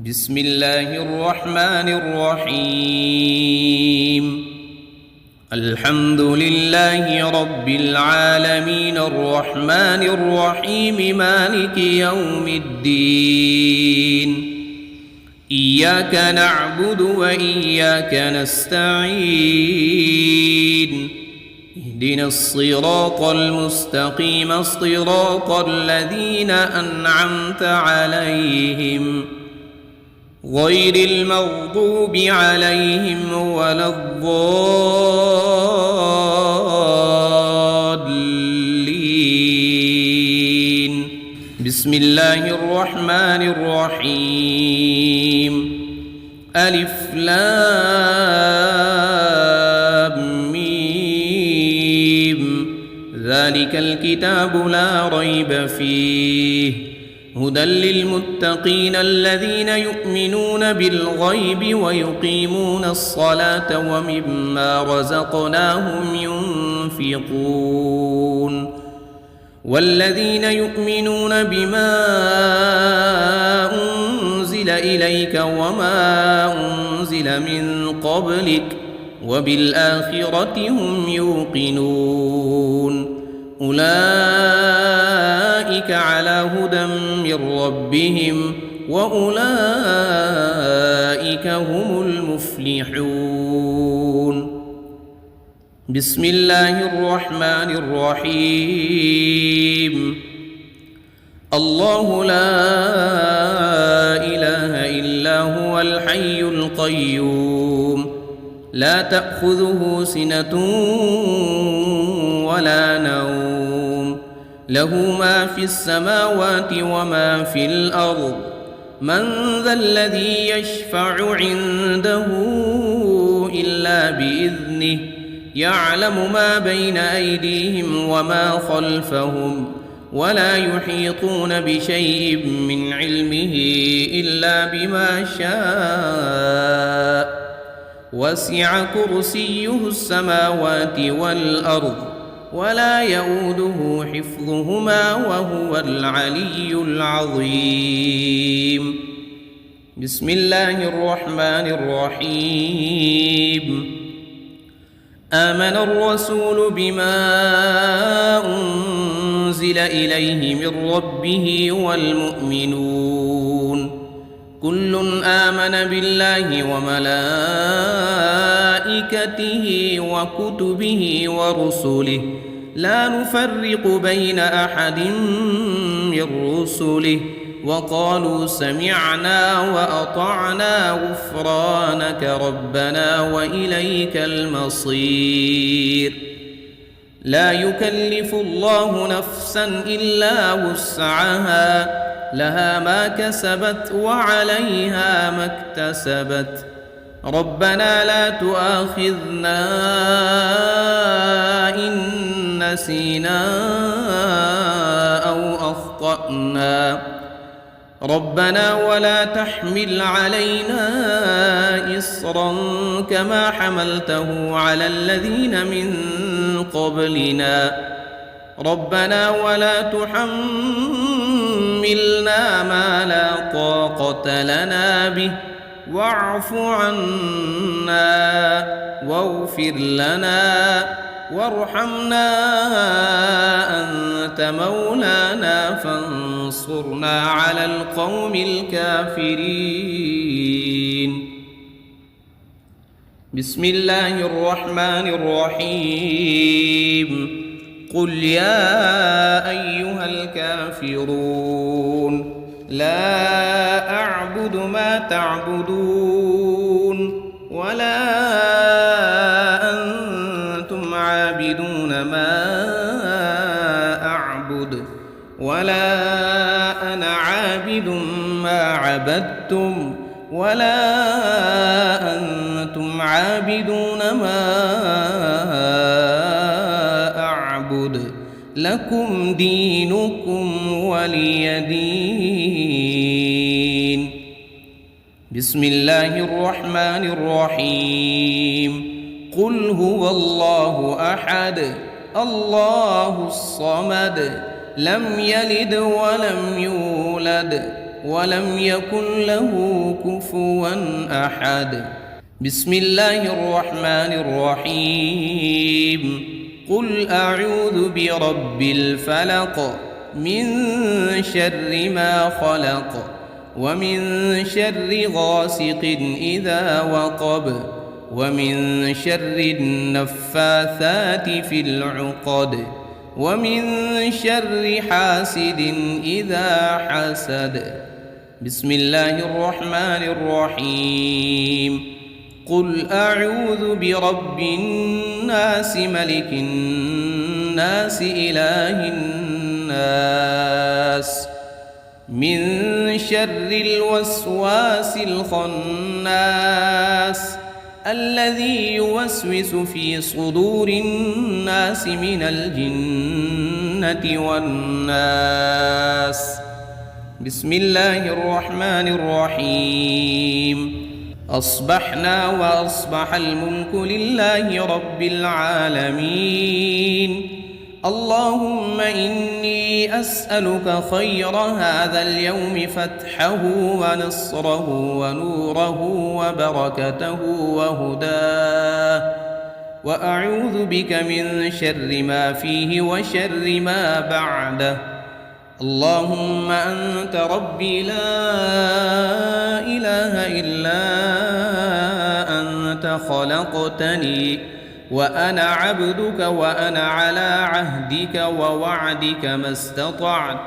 بسم الله الرحمن الرحيم. الحمد لله رب العالمين الرحمن الرحيم مالك يوم الدين. إياك نعبد وإياك نستعين. اهدنا الصراط المستقيم صراط الذين أنعمت عليهم غير المغضوب عليهم ولا الضالين. بسم الله الرحمن الرحيم. ألف لام ميم. ذلك الكتاب لا ريب فيه هدى للمتقين الذين يؤمنون بالغيب ويقيمون الصلاة ومما رزقناهم ينفقون. والذين يؤمنون بما أنزل إليك وما أنزل من قبلك وبالآخرة هم يوقنون. أولئك على هدى من ربهم وأولئك هم المفلحون. بسم الله الرحمن الرحيم. الله لا إله إلا هو الحي القيوم لا تأخذه سنة ولا نوم له ما في السماوات وما في الأرض. من ذا الذي يشفع عنده إلا بإذنه يعلم ما بين أيديهم وما خلفهم ولا يحيطون بشيء من علمه إلا بما شاء. وسع كرسيه السماوات والأرض ولا يؤوده حفظهما وهو العلي العظيم. بسم الله الرحمن الرحيم. آمن الرسول بما أنزل إليه من ربه والمؤمنون كل آمن بالله وملائكته وكتبه ورسله لا نفرق بين أحد من رسله وقالوا سمعنا وأطعنا غفرانك ربنا وإليك المصير. لا يكلف الله نفسا إلا وسعها لها ما كسبت وعليها ما اكتسبت. ربنا لا تؤاخذنا إن نسينا أو أخطأنا ربنا ولا تحمل علينا إصرا كما حملته على الذين من قبلنا ربنا ولا تحملنا ما لا طاقة لنا به واعف عنا واغفر لنا وارحمنا أنت مولانا فانصرنا على القوم الكافرين. بسم الله الرحمن الرحيم. قل يا أيها الكافرون لا أعبد ما تعبدون ولا أنتم عابدون ما أعبد ولا أنا عابد ما عبدتم ولا أنتم عابدون ما أعبد لكم دينكم ولي دين. بسم الله الرحمن الرحيم. قل هو الله أحد الله الصمد لم يلد ولم يولد ولم يكن له كفوا أحد. بسم الله الرحمن الرحيم. قل أعوذ برب الفلق من شر ما خلق ومن شر غاسق إذا وقب ومن شر النفاثات في العقد ومن شر حاسد إذا حسد. بسم الله الرحمن الرحيم. قل أعوذ برب الناس ملك الناس إله الناس من شر الوسواس الخناس الذي يوسوس في صدور الناس من الجنة والناس. بسم الله الرحمن الرحيم. أصبحنا وأصبح الملك لله رب العالمين. اللهم إني أسألك خير هذا اليوم فتحه ونصره ونوره وبركته وهداه، وأعوذ بك من شر ما فيه وشر ما بعده. اللهم أنت ربي لا إله إلا أنت خلقتني وأنا عبدك وأنا على عهدك ووعدك ما استطعت.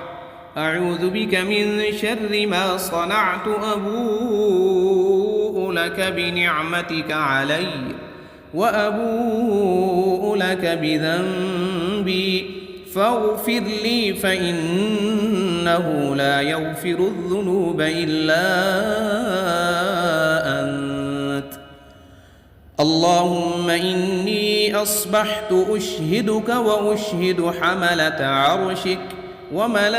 أعوذ بك من شر ما صنعت. أبوء لك بنعمتك علي وأبوء لك بذنبي فاغفر لي فإنه لا يغفر الذنوب إلا أنت. اللهم إني أصبحت أشهدك وأشهد حملة عرشك وملائكتك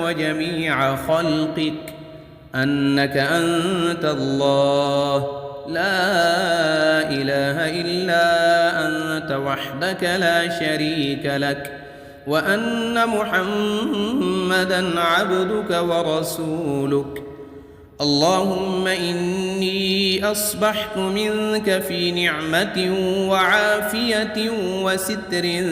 وجميع خلقك أنك أنت الله لا إله إلا أنت وحدك لا شريك لك، وأن محمدًا عبدك ورسولك. اللهم إني أصبحت منك في نعمة وعافية وستر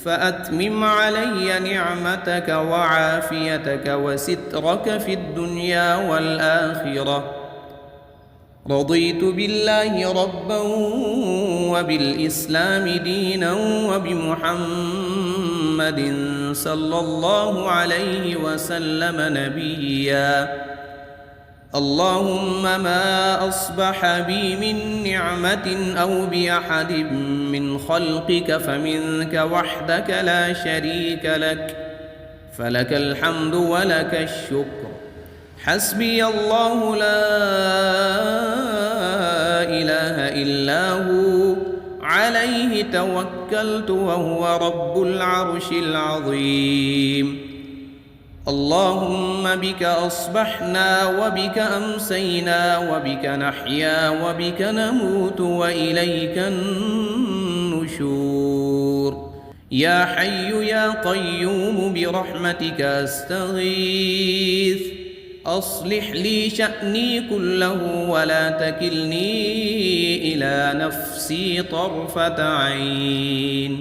فأتمم علي نعمتك وعافيتك وسترك في الدنيا والآخرة. رضيت بالله ربا وبالإسلام دينا وبمحمد صلى الله عليه وسلم نبيا. اللهم ما أصبح بي من نعمة أو بأحد من خلقك فمنك وحدك لا شريك لك، فلك الحمد ولك الشكر. حسبي الله لا إله إلا هو عليه توكلت وهو رب العرش العظيم. اللهم بك أصبحنا وبك أمسينا وبك نحيا وبك نموت وإليك النشور. يا حي يا قيوم برحمتك أستغيث. أصلح لي شأني كله ولا تكلني إلى نفسي طرفة عين.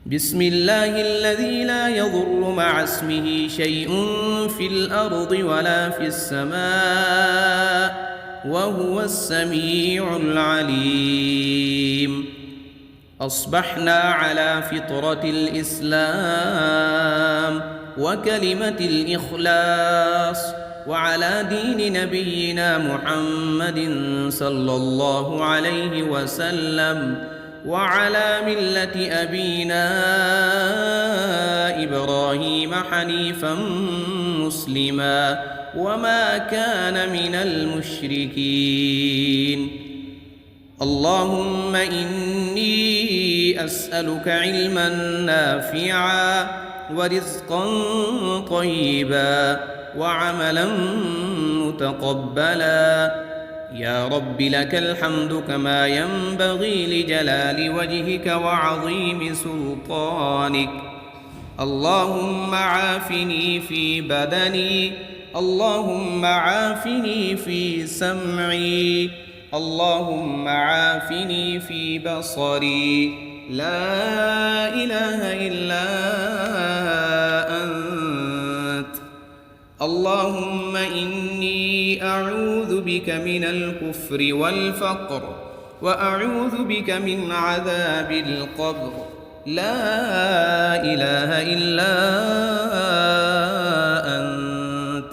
بسم الله الذي لا يضر مع اسمه شيء في الأرض ولا في السماء وهو السميع العليم. أصبحنا على فطرة الإسلام وكلمة الإخلاص وعلى دين نبينا محمد صلى الله عليه وسلم وعلى ملة أبينا إبراهيم حنيفا مسلما وما كان من المشركين. اللهم إني أسألك علما نافعا ورزقا طيبا وعملا متقبلا. يا رب لك الحمد كما ينبغي لجلال وجهك وعظيم سلطانك. اللهم عافني في بدني، اللهم عافني في سمعي، اللهم عافني في بصري، لا إله إلا أنت. اللهم إني أعوذ بك من الكفر والفقر، وأعوذ بك من عذاب القبر، لا إله إلا أنت.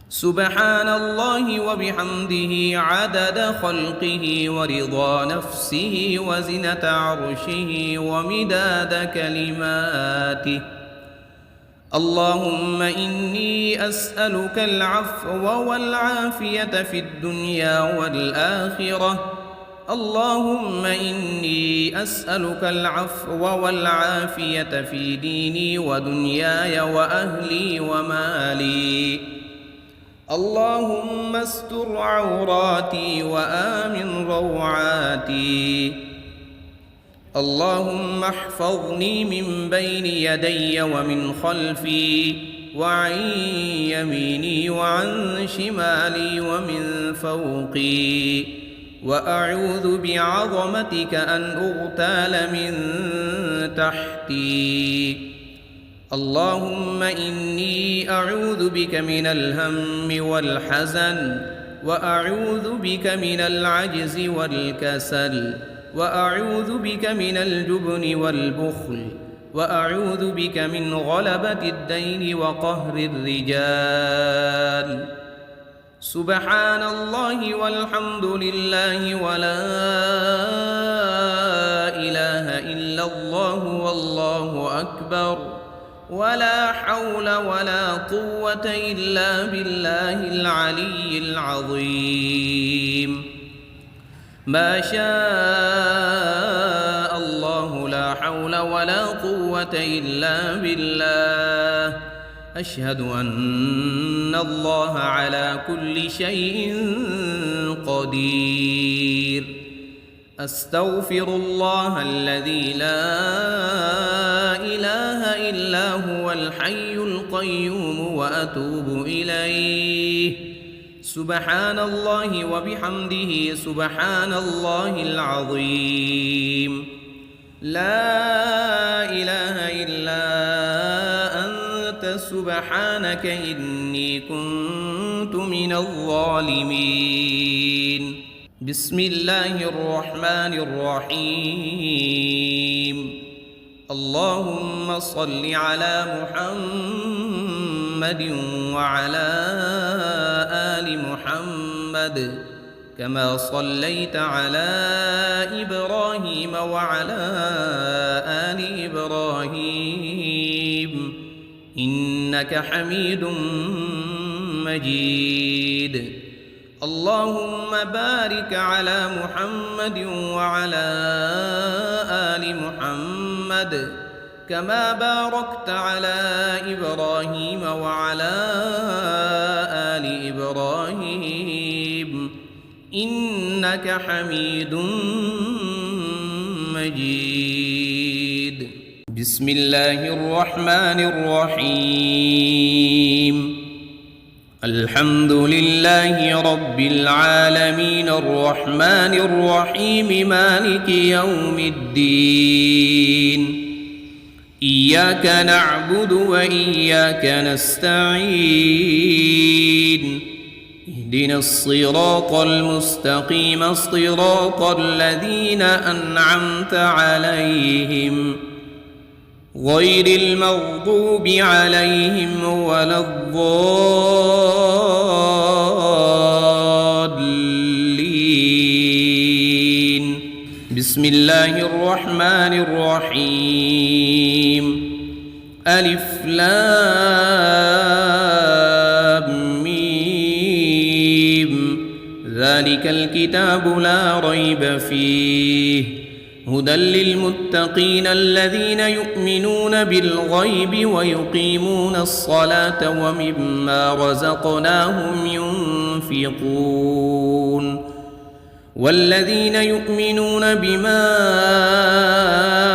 سبحان الله وبحمده عدد خلقه ورضا نفسه وزنة عرشه ومداد كلماته. اللهم إني أسألك العفو والعافية في الدنيا والآخرة. اللهم إني أسألك العفو والعافية في ديني ودنياي وأهلي ومالي. اللهم استر عوراتي وآمن روعاتي. اللهم احفظني من بين يدي ومن خلفي وعن يميني وعن شمالي ومن فوقي، وأعوذ بعظمتك أن أغتال من تحتي. اللهم إني أعوذ بك من الهم والحزن، وأعوذ بك من العجز والكسل، وأعوذ بك من الجبن والبخل، وأعوذ بك من غلبة الدين وقهر الرجال. سبحان الله والحمد لله ولا إله إلا الله والله أكبر، ولا حول ولا قوة إلا بالله العلي العظيم. ما شاء الله لا حول ولا قوة إلا بالله. أشهد أن الله على كل شيء قدير. أستغفر الله الذي لا إله إلا هو الحي القيوم وأتوب إليه. سبحان الله وبحمده سبحان الله العظيم. لا إله إلا أنت سبحانك إني كنت من الظالمين. بسم الله الرحمن الرحيم. اللهم صل على محمد وعلى آل محمد كما صليت على إبراهيم وعلى آل إبراهيم إنك حميد مجيد. اللهم بارك على محمد وعلى آل محمد كما باركت على إبراهيم وعلى آل إبراهيم إنك حميد مجيد. بسم الله الرحمن الرحيم. الحمد لله رب العالمين الرحمن الرحيم مالك يوم الدين. إياك نعبد وإياك نستعين. اهدنا الصراط المستقيم صراط الذين أنعمت عليهم غير المغضوب عليهم ولا الضالين. بسم الله الرحمن الرحيم. ألف لام ميم. ذلك الكتاب لا ريب فيه هدى للمتقين الذين يؤمنون بالغيب ويقيمون الصلاة ومما رزقناهم ينفقون. والذين يؤمنون بما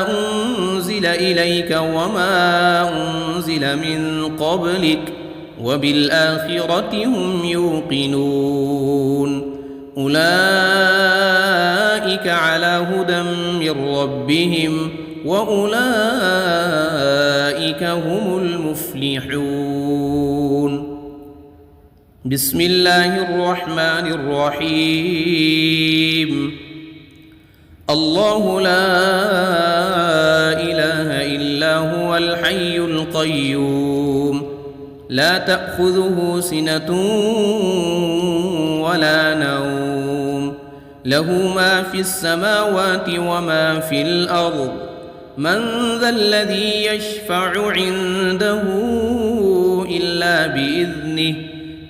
أنزل أنزل إليك وما أنزل من قبلك وبالآخرة هم يوقنون أولئك على هدى من ربهم وأولئك هم المفلحون بسم الله الرحمن الرحيم الله لا إله إلا هو الحي القيوم لا تأخذه سنة ولا نوم له ما في السماوات وما في الأرض من ذا الذي يشفع عنده إلا بإذنه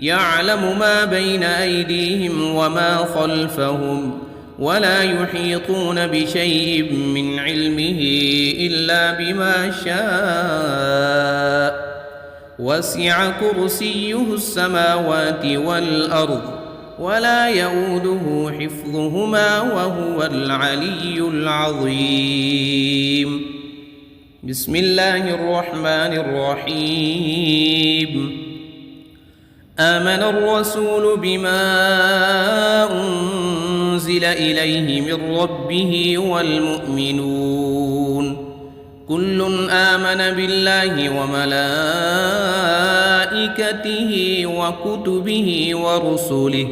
يعلم ما بين أيديهم وما خلفهم ولا يحيطون بشيء من علمه إلا بما شاء وسع كرسيه السماوات والأرض ولا يؤوده حفظهما وهو العلي العظيم بسم الله الرحمن الرحيم آمن الرسول بما أنزل إليه من ربه والمؤمنون كل آمن بالله وملائكته وكتبه ورسله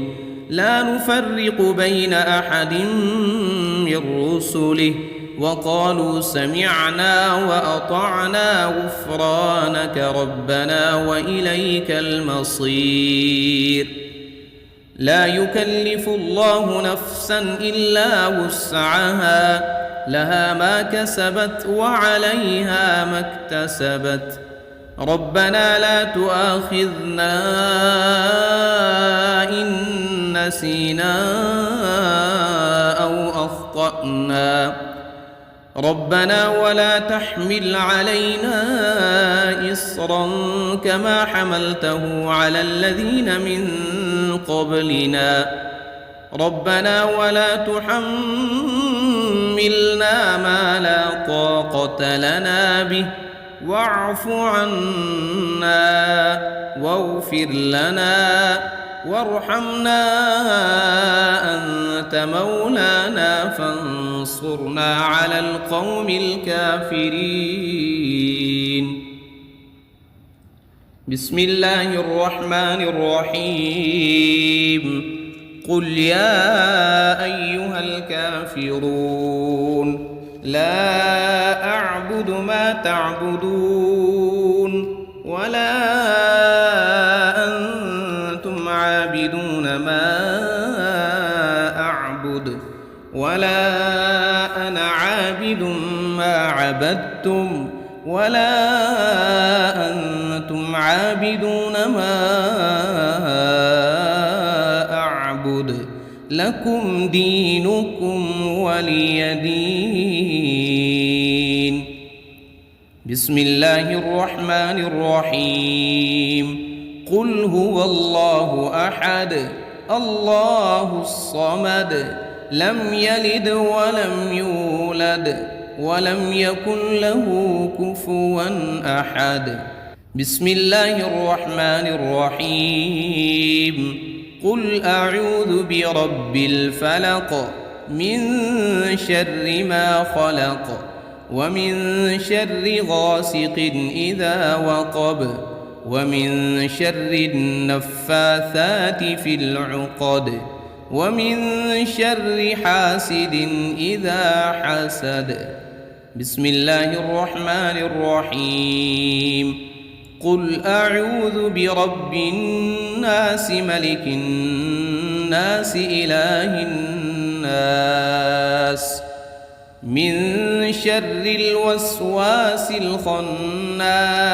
لا نفرق بين أحد من رسله وقالوا سمعنا وأطعنا غفرانك ربنا وإليك المصير لا يكلف الله نفسا إلا وسعها لها ما كسبت وعليها ما اكتسبت ربنا لا تؤاخذنا إن نسينا أو أخطأنا ربنا ولا تحمل علينا إصرا كما حملته على الذين من قبلنا ربنا ولا تحملنا ما لا طاقة لنا به واعف عنا واغفر لنا وارحمنا أنت مولانا فانصرنا على القوم الكافرين بسم الله الرحمن الرحيم قل يا أيها الكافرون لا أعبد ما تعبدون ولا أنتم عابدون ما أعبد ولا أنا عابد ما عبدتم ولا أنتم عابدون ما أعبد لكم دينكم ولي دين بسم الله الرحمن الرحيم قل هو الله أحد الله الصمد لم يلد ولم يولد ولم يكن له كفوا أحد بسم الله الرحمن الرحيم قل أعوذ برب الفلق من شر ما خلق ومن شر غاسق إذا وقب ومن شر النفاثات في العقد ومن شر حاسد إذا حسد بسم الله الرحمن الرحيم قل أعوذ برب الناس ملك الناس إله الناس من شر الوسواس الخناس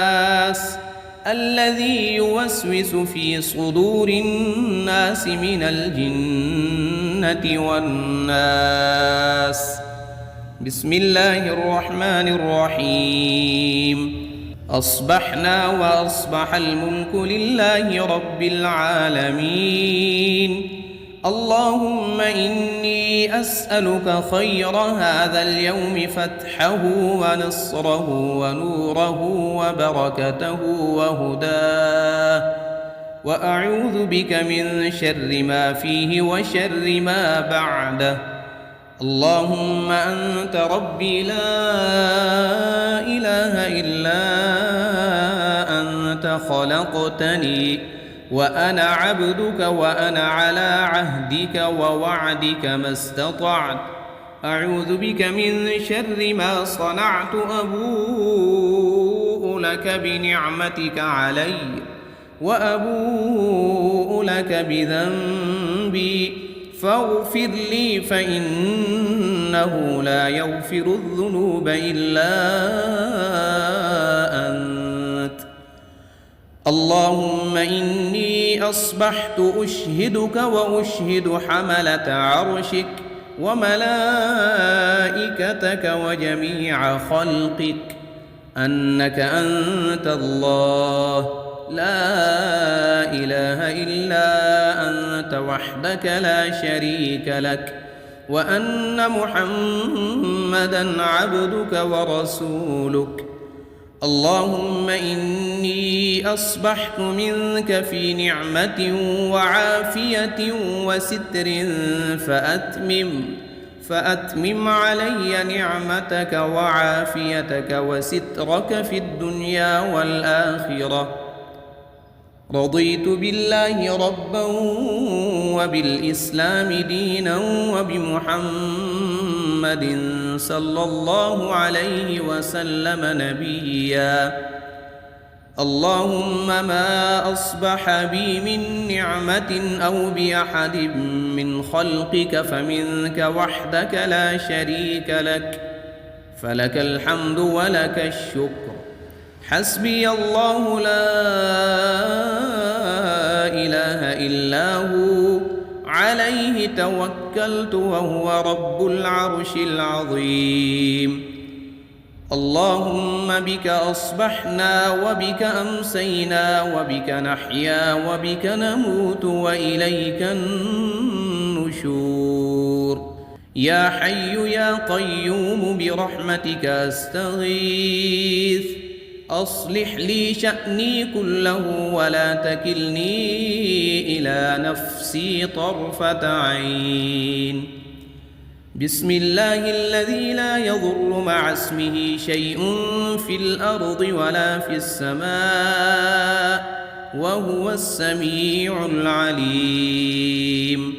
الذي يوسوس في صدور الناس من الجنة والناس بسم الله الرحمن الرحيم أصبحنا وأصبح الملك لله رب العالمين اللهم إني أسألك خير هذا اليوم فتحه ونصره ونوره وبركته وهداه، وأعوذ بك من شر ما فيه وشر ما بعده. اللهم أنت ربي لا إله إلا أنت خلقتني وأنا عبدك وأنا على عهدك ووعدك ما استطعت. أعوذ بك من شر ما صنعت، أبوء لك بنعمتك علي وأبوء لك بذنبي فاغفر لي فإنه لا يغفر الذنوب إلا أنت. اللهم إني أصبحت أشهدك وأشهد حملة عرشك وملائكتك وجميع خلقك أنك أنت الله لا إله إلا أنت وحدك لا شريك لك، وأن محمدًا عبدك ورسولك. اللهم إني أصبحت منك في نعمة وعافية وستر فأتمم علي نعمتك وعافيتك وسترك في الدنيا والآخرة. رضيت بالله ربا وبالإسلام دينا وبمحمد صلى الله عليه وسلم نبيا. اللهم ما أصبح بي من نعمة أو بأحد من خلقك فمنك وحدك لا شريك لك، فلك الحمد ولك الشكر. حسبي الله لا إله إلا هو عليه توكلت وهو رب العرش العظيم. اللهم بك أصبحنا وبك أمسينا وبك نحيا وبك نموت وإليك النشور. يا حي يا قيوم برحمتك أستغيث، أصلح لي شأني كله ولا تكلني إلى نفسي طرفة عين. بسم الله الذي لا يضر مع اسمه شيء في الأرض ولا في السماء وهو السميع العليم.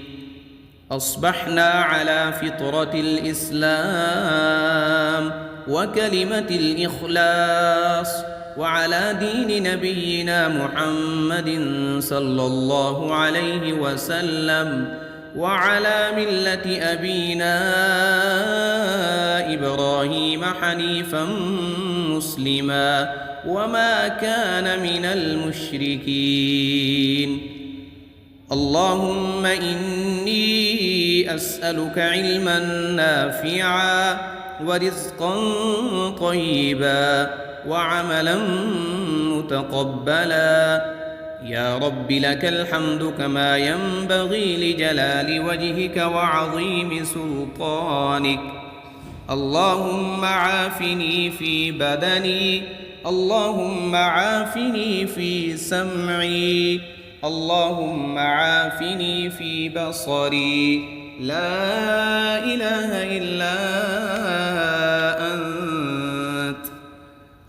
أصبحنا على فطرة الإسلام وكلمة الإخلاص وعلى دين نبينا محمد صلى الله عليه وسلم وعلى ملة أبينا إبراهيم حنيفا مسلما وما كان من المشركين. اللهم إني أسألك علما نافعا ورزقا طيبا وعملا متقبلا. يا رب لك الحمد كما ينبغي لجلال وجهك وعظيم سلطانك. اللهم عافني في بدني، اللهم عافني في سمعي، اللهم عافني في بصري. لا إله إلا أنت.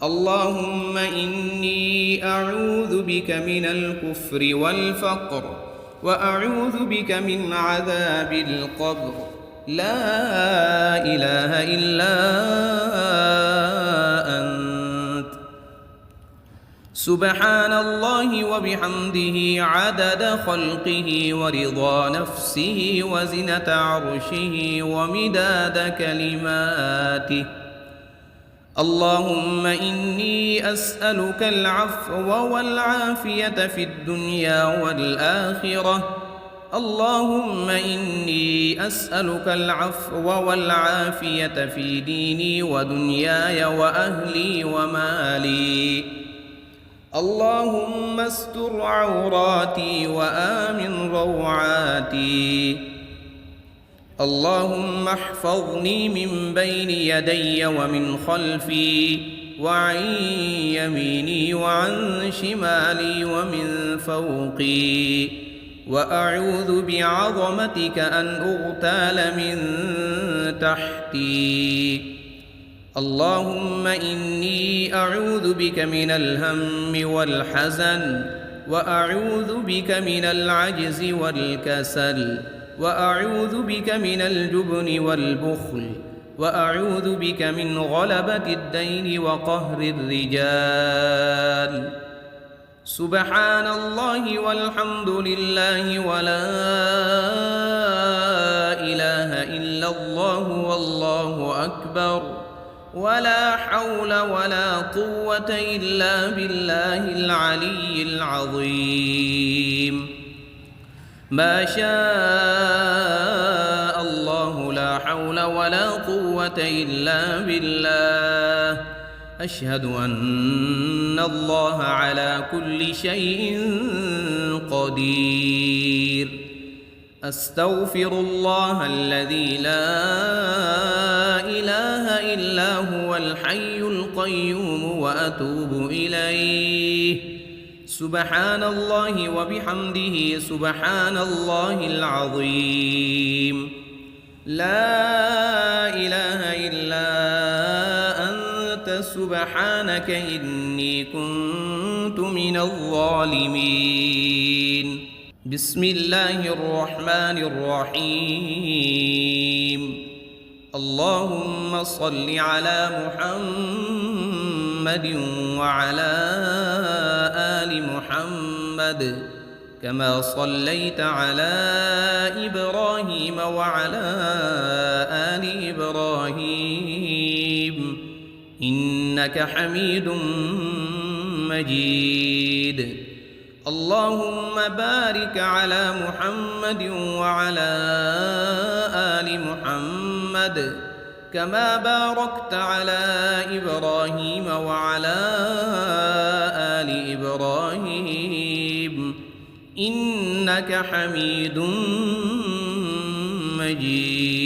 اللهم إني أعوذ بك من الكفر والفقر وأعوذ بك من عذاب القبر. لا إله إلا أنت. سبحان الله وبحمده عدد خلقه ورضا نفسه وزنة عرشه ومداد كلماته. اللهم إني أسألك العفو والعافية في الدنيا والآخرة. اللهم إني أسألك العفو والعافية في ديني ودنياي وأهلي ومالي. اللهم استر عوراتي وآمن روعاتي. اللهم احفظني من بين يدي ومن خلفي وعن يميني وعن شمالي ومن فوقي، وأعوذ بعظمتك أن أغتال من تحتي. اللهم إني أعوذ بك من الهم والحزن، وأعوذ بك من العجز والكسل، وأعوذ بك من الجبن والبخل، وأعوذ بك من غلبة الدين وقهر الرجال. سبحان الله والحمد لله ولا إله إلا الله والله أكبر، ولا حول ولا قوة إلا بالله العلي العظيم. ما شاء الله لا حول ولا قوة إلا بالله. أشهد أن الله على كل شيء قدير. أستغفر الله الذي لا إله إلا هو الحي القيوم وأتوب إليه. سبحان الله وبحمده سبحان الله العظيم. لا إله إلا أنت سبحانك إني كنت من الظالمين. بسم الله الرحمن الرحيم. اللهم صل على محمد وعلى آل محمد كما صليت على إبراهيم وعلى آل إبراهيم إنك حميد مجيد. اللهم بارك على محمد وعلى آل محمد كما باركت على إبراهيم وعلى آل إبراهيم إنك حميد مجيد.